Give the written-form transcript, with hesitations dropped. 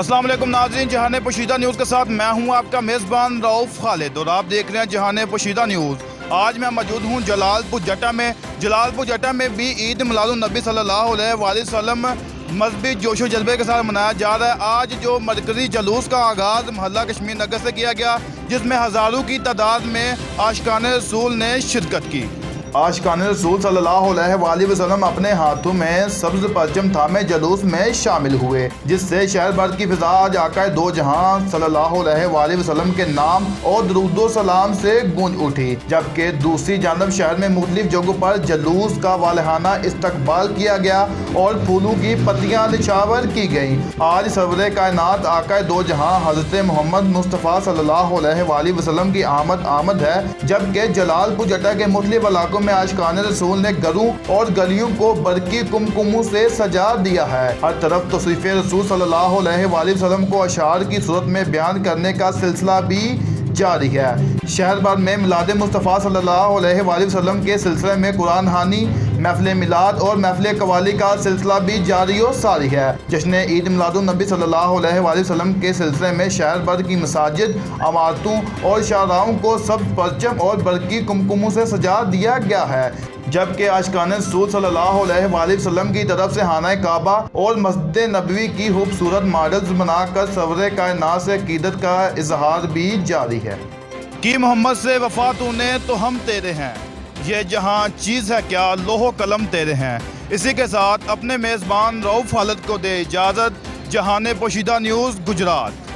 अस्सलाम वालेकुम नाज़रीन, जहान पोशीदा न्यूज़ के साथ मैं हूं आपका मेज़बान रऊफ खालिद और आप देख रहे हैं जहान पोशीदा न्यूज़। आज मैं मौजूद हूं जलालपुर जटा में भी ईद मिलादुन्नबी सल्लल्लाहु अलैहि वसल्लम मजहबी जोशो जज्बे के साथ मनाया जा रहा है। आज जो मरकज़ी जलूस का आगाज़ मोहल्ला कश्मीर नगर से किया गया, जिसमें हज़ारों की तादाद में आशिकान रसूल ने शिरकत की। आशिकान रसूल सल्लल्लाहु अलैहि वसल्लम अपने हाथों में सब्ज परचम थामे जलूस में शामिल हुए, जिससे शहर भर की फिजा आज आका दो जहां सल्लल्लाहु अलैहि वसल्लम के नाम और दुरूदो सलाम से गूंज उठी। जबकि दूसरी जानब शहर में मुख्तलिफ जगहों पर जलूस का वालहाना इस्तकबाल किया गया और फूलों की पत्तियां निछावर की गई। आज सरवरे कायनात आका दो जहां हज़रत मोहम्मद मुस्तफ़ा सल्लल्लाहु अलैहि वसल्लम की आमद है। जबकि जलालपुर जटा के मुख्तलिफ इलाकों में आशिकान रसूल ने घरों और गलियों को बरकी कुमकुमों से सजा दिया है। हर तरफ तौसीफ़ रसूल सल्लल्लाहु अलैहि वसल्लम को अशार की सूरत में बयान करने का सिलसिला भी जारी है। शहर भर में मिलाद मुस्तफ़ा सल्लल्लाहु अलैहि वसल्लम के सिलसिले में कुरान हानी, महफिल मिलाद और महफिल कवाली का सिलसिला भी जारी और सारी है। जश्न ईद मिलादुन्नबी सल्लल्लाहु अलैहि वसल्लम के सिलसिले में शहर भर की मसाजिद, इमारतों और शाहराहों को सब परचम और बरकी कुमकुमों से सजा दिया गया है। जबकि आशिकान रसूल सल्लल्लाहु अलैहि वसल्लम की तरफ से खाना काबा और मस्जिद नबवी की खूबसूरत मॉडल्स बनाकर सवरे कायनात से अकीदत का इजहार भी जारी है कि मोहम्मद से वफा तूने तो हम तेरे हैं, ये जहां चीज़ है क्या लोहो कलम तेरे हैं। इसी के साथ अपने मेज़बान रऊफ खालिद को दे इजाज़त। जहान पोशीदा न्यूज़, गुजरात।